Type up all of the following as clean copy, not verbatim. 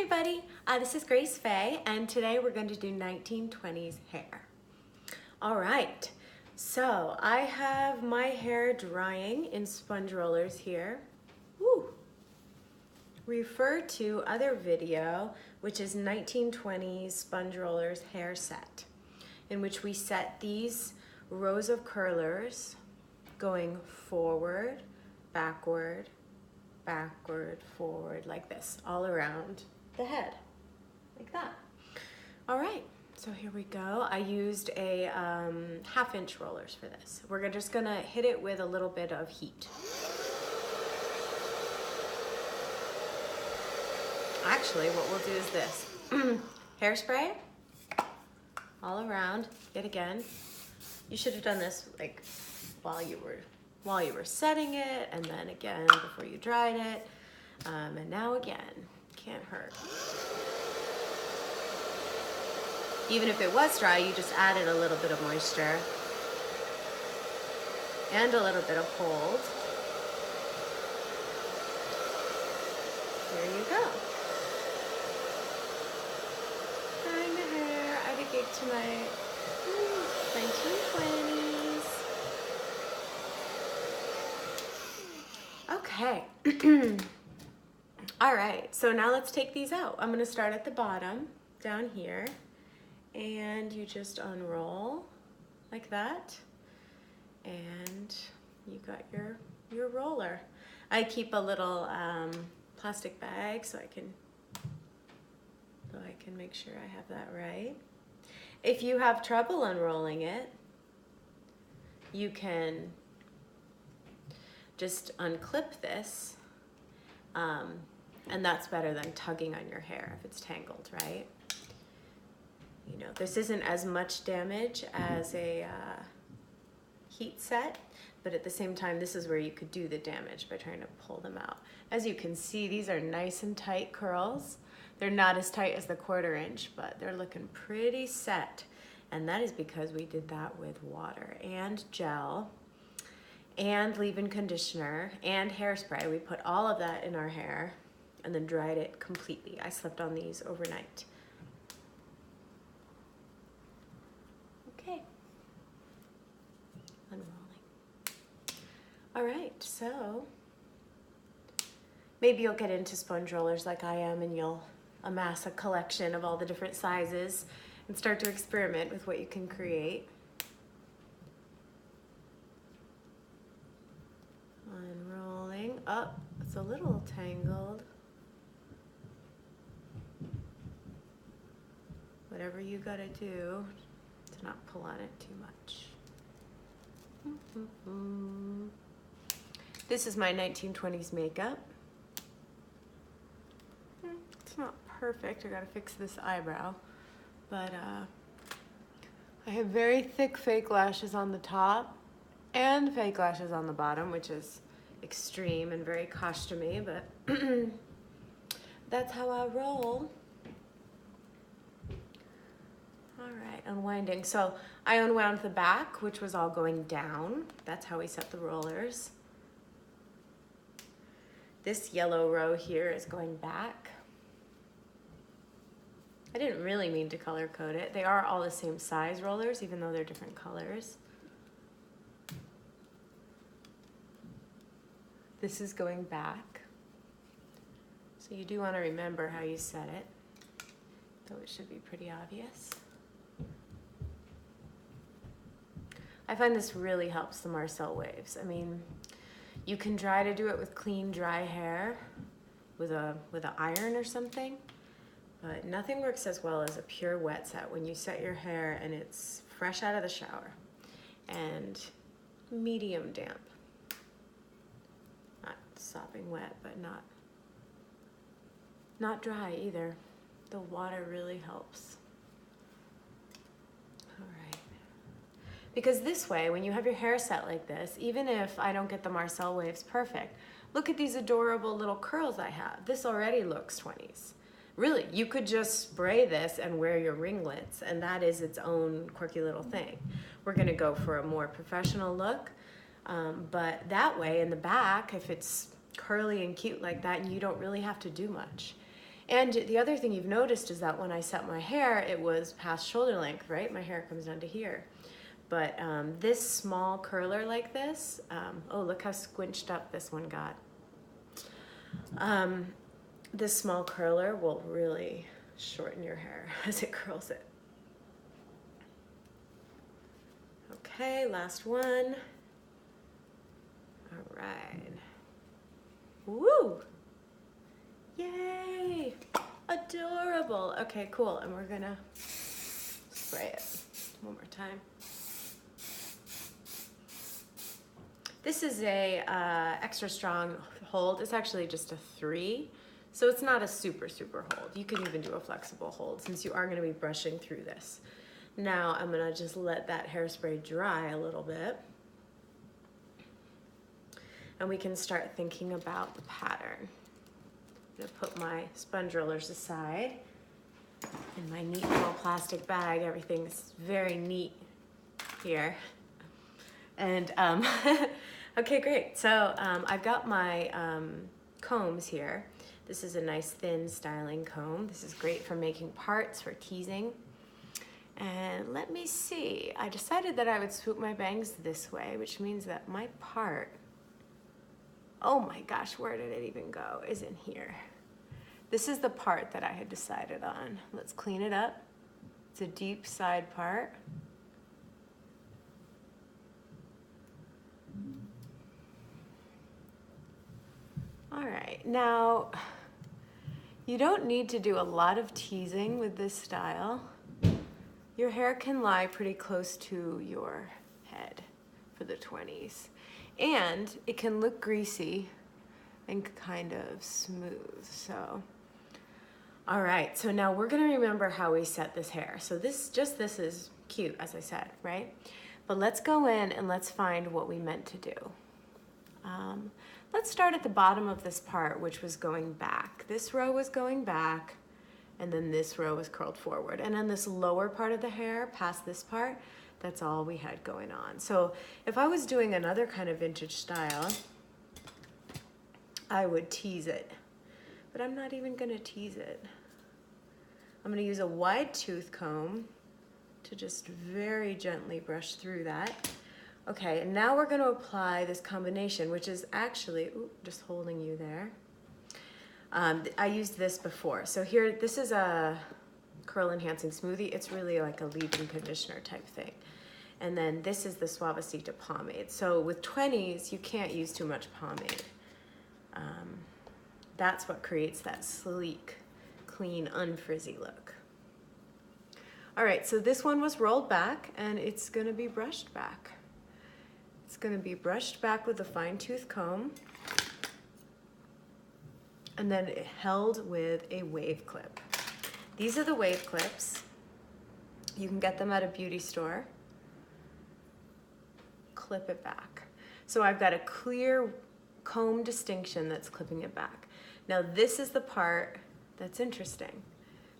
everybody, this is Grace Faye, and today we're going to do 1920s hair. All right, so I have my hair drying in sponge rollers here. Woo. Refer to other video, which is 1920s sponge rollers hair set, in which we set these rows of curlers going forward, backward, backward, forward, like this, all around the head, like that. All right, so here we go. I used a 1/2-inch rollers for this. We're just gonna hit it with a little bit of heat. Actually, what we'll do is this. Hairspray, all around, yet again. You should have done this like while you were setting it, and then again before you dried it, and now again. Can't hurt. Even if it was dry, you just added a little bit of moisture and a little bit of hold. There you go. Drying the hair. I had a gig tonight. 1920s. Okay. All right, so now let's take these out. I'm gonna start at the bottom, down here, and you just unroll like that, and you got your roller. I keep a little plastic bag so I can make sure I have that right. If you have trouble unrolling it, you can just unclip this, and that's better than tugging on your hair if it's tangled, right? You know, this isn't as much damage as a heat set, but at the same time, this is where you could do the damage by trying to pull them out. As you can see, these are nice and tight curls. They're not as tight as the 1/4 inch, but they're looking pretty set. And that is because we did that with water and gel and leave-in conditioner and hairspray. We put all of that in our hair and then dried it completely. I slept on these overnight. Okay. Unrolling. All right, so maybe you'll get into sponge rollers like I am, and you'll amass a collection of all the different sizes and start to experiment with what you can create. Unrolling. Oh, it's a little tangled. Whatever you gotta do to not pull on it too much. This is my 1920s makeup. It's not perfect. I gotta fix this eyebrow. But I have very thick fake lashes on the top and fake lashes on the bottom, which is extreme and very costumey, but that's how I roll. All right, unwinding. So I unwound the back, which was all going down. That's how we set the rollers. This yellow row here is going back. I didn't really mean to color code it. They are all the same size rollers, even though they're different colors. This is going back. So you do want to remember how you set it, though it should be pretty obvious. I find this really helps the marcel waves. I mean, you can try to do it with clean, dry hair with an iron or something, but nothing works as well as a pure wet set when you set your hair and it's fresh out of the shower and medium damp. Not sopping wet, but not dry either. The water really helps. All right. Because this way, when you have your hair set like this, even if I don't get the marcel waves perfect, look at these adorable little curls I have. This already looks 20s. Really, you could just spray this and wear your ringlets, and that is its own quirky little thing. We're gonna go for a more professional look, but that way in the back, if it's curly and cute like that, you don't really have to do much. And the other thing you've noticed is that when I set my hair, it was past shoulder length, right? My hair comes down to here. But this small curler like this, oh, look how squinched up this one got. This small curler will really shorten your hair as it curls it. Okay, last one. All right. Woo! Yay! Adorable. Okay, cool. And we're gonna spray it one more time. This is a extra strong hold. It's actually just a 3, so it's not a super hold. You can even do a flexible hold since you are going to be brushing through this. Now I'm going to just let that hairspray dry a little bit, and we can start thinking about the pattern. I'm going to put my sponge rollers aside. In my neat little plastic bag, everything's very neat here. And okay, great. So I've got my combs here. This is a nice thin styling comb. This is great for making parts, for teasing. And let me see, I decided that I would swoop my bangs this way, which means that my part, oh my gosh, where did it even go? Is in here. This is the part that I had decided on. Let's clean it up. It's a deep side part. All right, now you don't need to do a lot of teasing with this style. Your hair can lie pretty close to your head for the 20s. And it can look greasy and kind of smooth, so. All right, so now we're gonna remember how we set this hair. So this is cute, as I said, right? But let's go in and let's find what we meant to do. Let's start at the bottom of this part, which was going back. This row was going back, and then this row was curled forward. And then this lower part of the hair, past this part, that's all we had going on. So if I was doing another kind of vintage style, I would tease it. But I'm not even gonna tease it. I'm gonna use a wide tooth comb to just very gently brush through that. Okay, and now we're going to apply this combination, which is actually, just holding you there. I used this before. So here, this is a curl enhancing smoothie. It's really like a leave-in conditioner type thing. And then this is the Suavecita pomade. So with 20s, you can't use too much pomade. That's what creates that sleek, clean, unfrizzy look. All right, so this one was rolled back, and it's going to be brushed back. It's going to be brushed back with a fine-tooth comb, and then held with a wave clip. These are the wave clips. You can get them at a beauty store. Clip it back. So I've got a clear comb distinction that's clipping it back. Now this is the part that's interesting.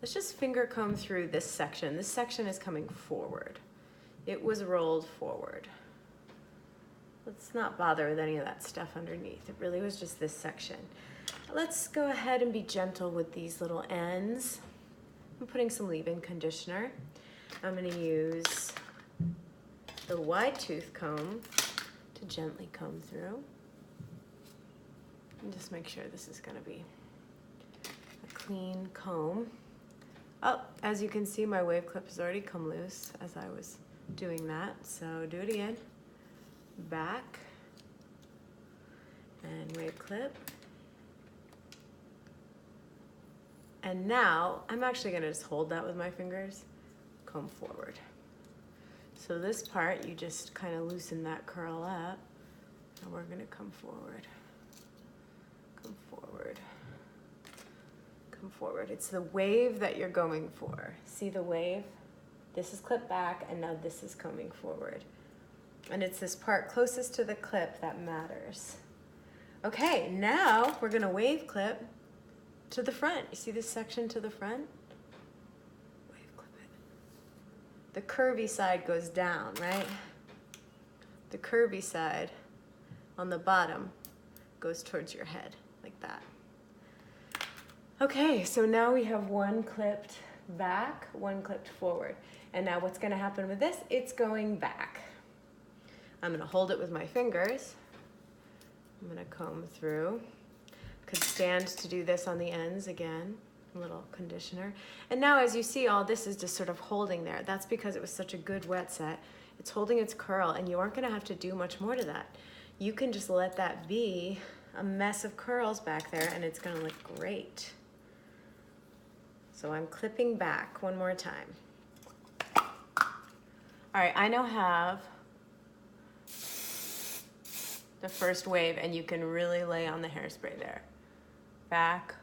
Let's just finger comb through this section. This section is coming forward. It was rolled forward. Let's not bother with any of that stuff underneath. It really was just this section. Let's go ahead and be gentle with these little ends. I'm putting some leave-in conditioner. I'm going to use the wide tooth comb to gently comb through. And just make sure this is going to be a clean comb. Oh, as you can see, my wave clip has already come loose as I was doing that. So do it again. Back and wave clip. And now I'm actually going to just hold that with my fingers, comb forward. So this part, you just kind of loosen that curl up, and we're going to come forward, come forward, come forward. It's the wave that you're going for. See the wave? This is clipped back, and now this is coming forward. And it's this part closest to the clip that matters. Okay, now we're going to wave clip to the front. You see this section to the front? Wave clip it. The curvy side goes down, right? The curvy side on the bottom goes towards your head, like that. Okay, so now we have one clipped back, one clipped forward. And now what's gonna happen with this? It's going back. I'm gonna hold it with my fingers. I'm gonna comb through. Could stand to do this on the ends again, a little conditioner. And now as you see, all this is just sort of holding there. That's because it was such a good wet set. It's holding its curl, and you aren't gonna have to do much more to that. You can just let that be a mess of curls back there, and it's gonna look great. So I'm clipping back one more time. All right, I now have the first wave, and you can really lay on the hairspray there. Back,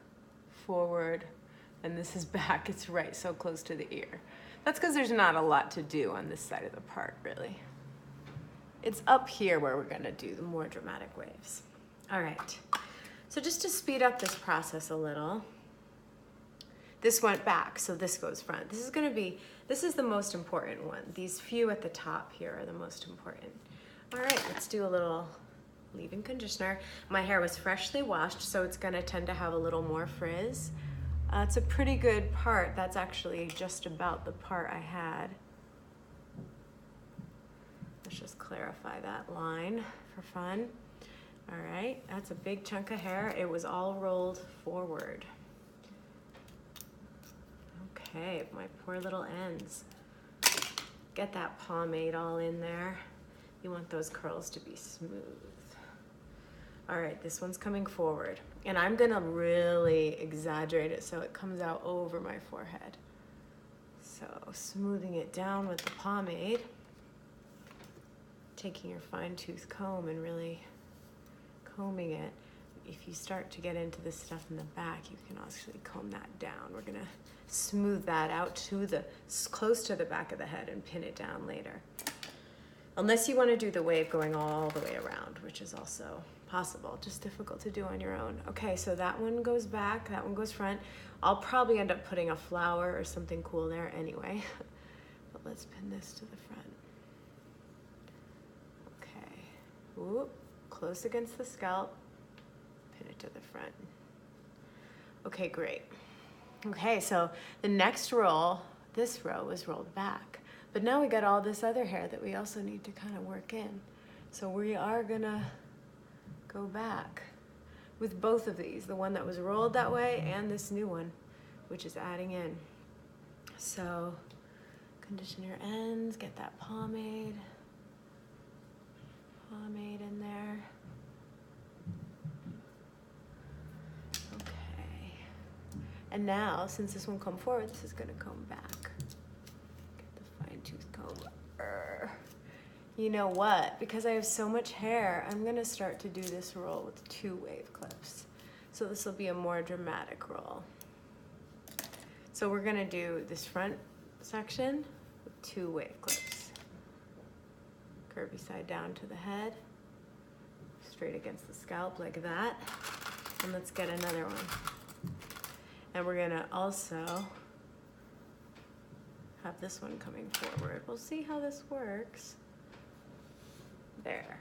forward, and this is back. It's right so close to the ear. That's because there's not a lot to do on this side of the part, really. It's up here where we're gonna do the more dramatic waves. All right, so just to speed up this process a little, this went back, so this goes front. This is the most important one. These few at the top here are the most important. All right, let's do a little leave-in conditioner. My hair was freshly washed, so it's gonna tend to have a little more frizz. It's a pretty good part. That's actually just about the part I had. Let's just clarify that line for fun. All right, that's a big chunk of hair. It was all rolled forward. Okay, my poor little ends. Get that pomade all in there. You want those curls to be smooth. All right, this one's coming forward. And I'm gonna really exaggerate it so it comes out over my forehead. So smoothing it down with the pomade, taking your fine tooth comb and really combing it. If you start to get into this stuff in the back, you can actually comb that down. We're gonna smooth that out to close to the back of the head and pin it down later. Unless you wanna do the wave going all the way around, which is also possible, just difficult to do on your own. Okay, so that one goes back, that one goes front. I'll probably end up putting a flower or something cool there anyway. But let's pin this to the front. Okay, whoop, close against the scalp. Pin it to the front. Okay, great. Okay, so the next roll, this row was rolled back. But now we got all this other hair that we also need to kind of work in. So we are gonna go back with both of these, the one that was rolled that way and this new one, which is adding in. So condition your ends, get that pomade in there. And now, since this one come forward, this is gonna come back. Get the fine tooth comb. You know what? Because I have so much hair, I'm gonna start to do this roll with 2 wave clips. So this will be a more dramatic roll. So we're gonna do this front section with 2 wave clips. Curvy side down to the head, straight against the scalp like that. And let's get another one. And we're gonna also have this one coming forward. We'll see how this works. There.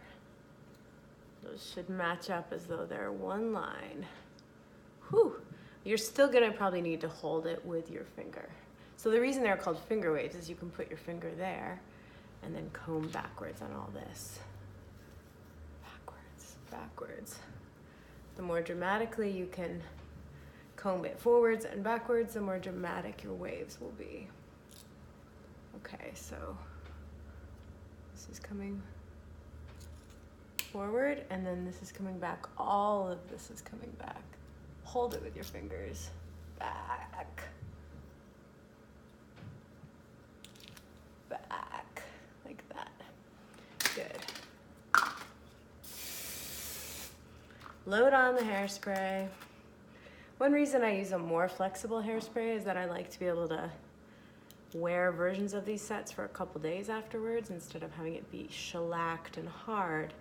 Those should match up as though they're one line. Whew. You're still gonna probably need to hold it with your finger. So the reason they're called finger waves is you can put your finger there and then comb backwards on all this. Backwards, backwards. The more dramatically you can comb it forwards and backwards, the more dramatic your waves will be. Okay, so this is coming forward and then this is coming back. All of this is coming back. Hold it with your fingers. Back. Back. Like that. Good. Load on the hairspray. One reason I use a more flexible hairspray is that I like to be able to wear versions of these sets for a couple days afterwards instead of having it be shellacked and hard.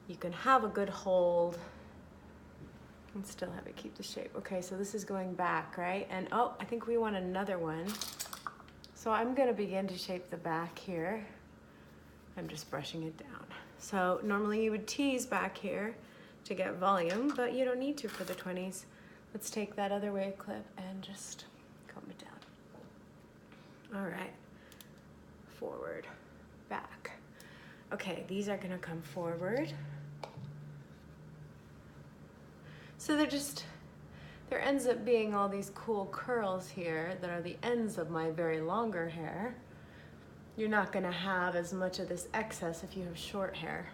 You can have a good hold and still have it keep the shape. Okay, so this is going back, right? And oh, I think we want another one. So I'm gonna begin to shape the back here. I'm just brushing it down. So normally you would tease back here to get volume, but you don't need to for the 20s. Let's take that other wave clip and just comb it down. All right, forward, back. Okay, these are gonna come forward. So there ends up being all these cool curls here that are the ends of my very longer hair. You're not gonna have as much of this excess if you have short hair.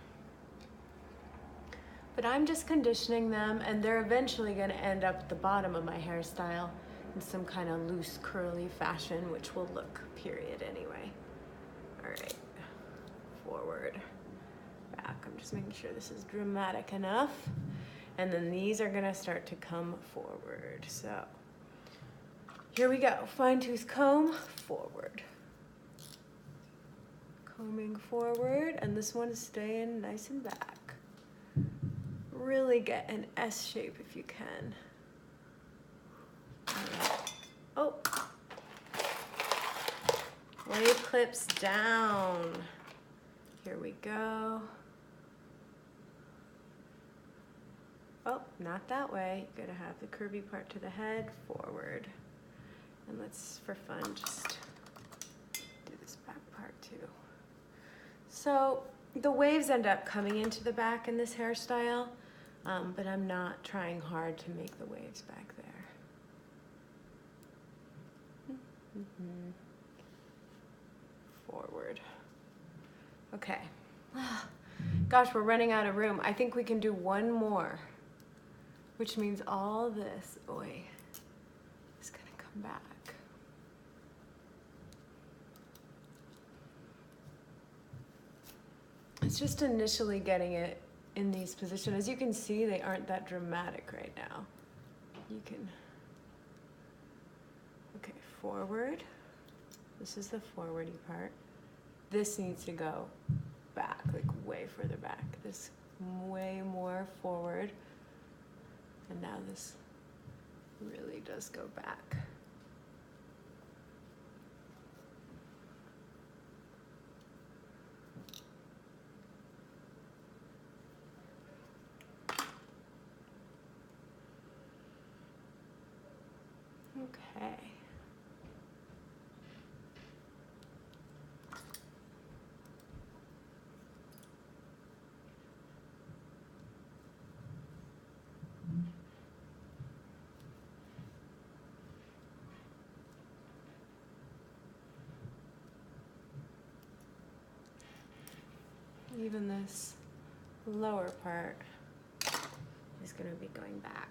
But I'm just conditioning them, and they're eventually gonna end up at the bottom of my hairstyle in some kind of loose curly fashion, which will look period anyway. All right, forward, back. I'm just making sure this is dramatic enough. And then these are gonna start to come forward. So here we go, fine tooth comb, forward. Combing forward, and this one is staying nice and back. Really get an S shape if you can. All right. Oh, wave clips down. Here we go. Oh, not that way. You gotta have the curvy part to the head, forward. And let's, for fun, just do this back part too. So the waves end up coming into the back in this hairstyle, but I'm not trying hard to make the waves back there. Forward. Okay. Gosh, we're running out of room. I think we can do one more, which means all this, is gonna come back. It's just initially getting it in these positions. As you can see, they aren't that dramatic right now. You can, okay, forward. This is the forwardy part. This needs to go back, like way further back. This way more forward. And now this really does go back. Okay. Even this lower part is going to be going back.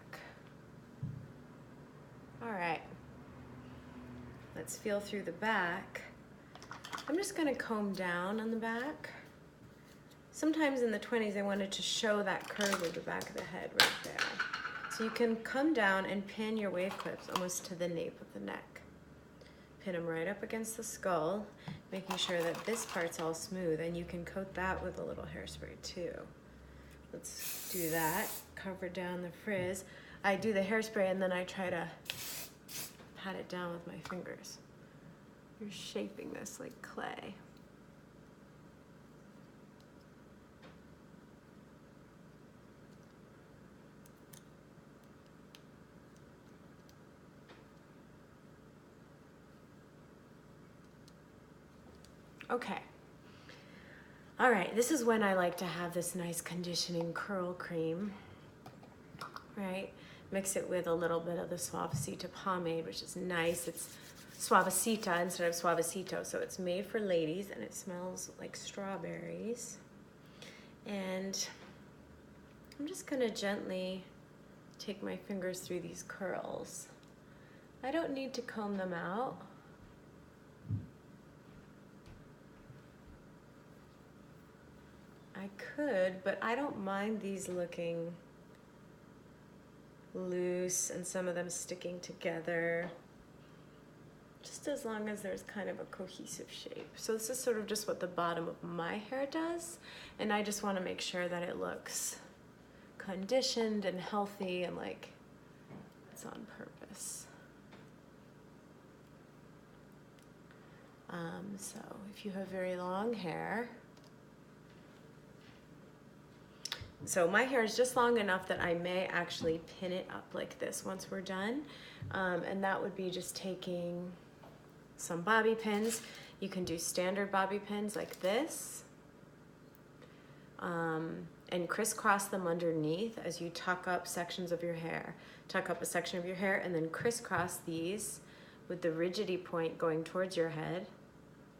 All right, let's feel through the back. I'm just going to comb down on the back. Sometimes in the 20s, I wanted to show that curve of the back of the head right there. So you can come down and pin your wave clips almost to the nape of the neck. Pin them right up against the skull, making sure that this part's all smooth, and you can coat that with a little hairspray too. Let's do that, cover down the frizz. I do the hairspray and then I try to pat it down with my fingers. You're shaping this like clay. Okay. All right, this is when I like to have this nice conditioning curl cream, right? Mix it with a little bit of the Suavecita pomade, which is nice. It's Suavecita instead of Suavecito, so it's made for ladies and it smells like strawberries. And I'm just gonna gently take my fingers through these curls. I don't need to comb them out. I could, but I don't mind these looking loose and some of them sticking together, just as long as there's kind of a cohesive shape. So this is sort of just what the bottom of my hair does, and I just want to make sure that it looks conditioned and healthy and like it's on purpose. So if you have very long hair, So my hair is just long enough that I may actually pin it up like this once we're done. And that would be just taking some bobby pins. You can do standard bobby pins like this. And crisscross them underneath as you tuck up sections of your hair. Tuck up a section of your hair and then crisscross these with the rigidity point going towards your head,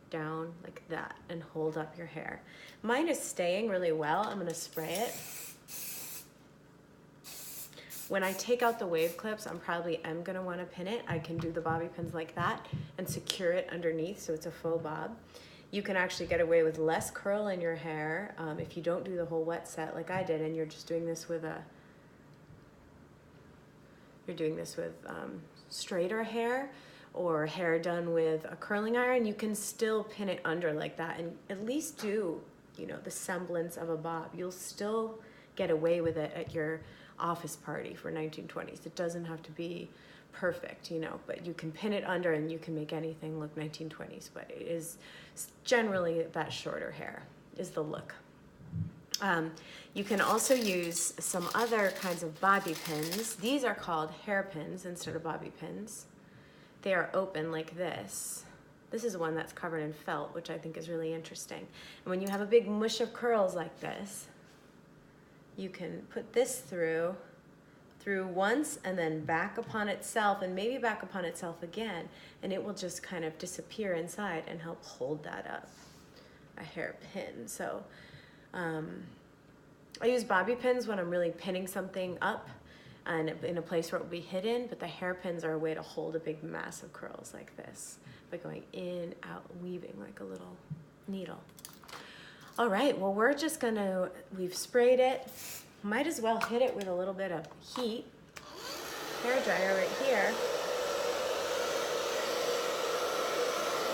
down like that, and hold up your hair. Mine is staying really well. I'm gonna spray it. When I take out the wave clips, I'm probably gonna wanna pin it. I can do the bobby pins like that and secure it underneath so it's a faux bob. You can actually get away with less curl in your hair if you don't do the whole wet set like I did, and you're just doing this with straighter hair or hair done with a curling iron. You can still pin it under like that and at least do, you know, the semblance of a bob. You'll still get away with it at your office party for 1920s. It doesn't have to be perfect, you know, but you can pin it under and you can make anything look 1920s, but it is generally that shorter hair is the look. You can also use some other kinds of bobby pins. These are called hairpins instead of bobby pins. They are open like this. This is one that's covered in felt, which I think is really interesting. And when you have a big mush of curls like this, you can put this through once and then back upon itself and maybe back upon itself again, and it will just kind of disappear inside and help hold that up, a hairpin. So I use bobby pins when I'm really pinning something up and in a place where it will be hidden, but the hairpins are a way to hold a big mass of curls like this by going in, out, weaving like a little needle. All right, well, we've sprayed it. Might as well hit it with a little bit of heat. Hair dryer right here.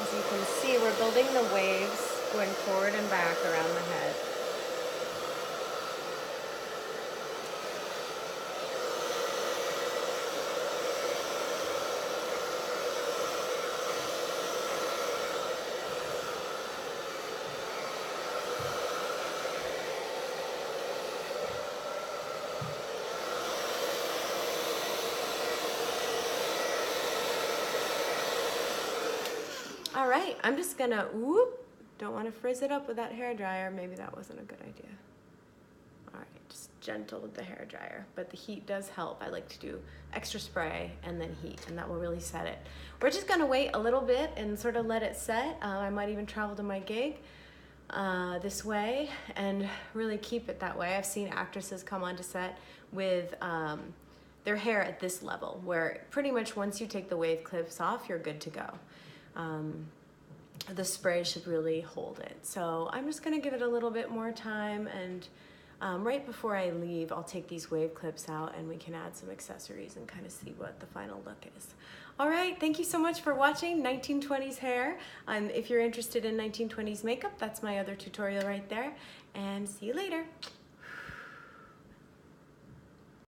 As you can see, we're building the waves going forward and back around the head. All right, I'm just gonna, don't wanna frizz it up with that hair dryer. Maybe that wasn't a good idea. All right, just gentle with the hair dryer, but the heat does help. I like to do extra spray and then heat, and that will really set it. We're just gonna wait a little bit and sort of let it set. I might even travel to my gig this way and really keep it that way. I've seen actresses come onto set with their hair at this level, where pretty much once you take the wave clips off, you're good to go. The spray should really hold it. So I'm just gonna give it a little bit more time, and right before I leave, I'll take these wave clips out and we can add some accessories and kind of see what the final look is. All right, thank you so much for watching 1920s hair. If you're interested in 1920s makeup, that's my other tutorial right there, and see you later.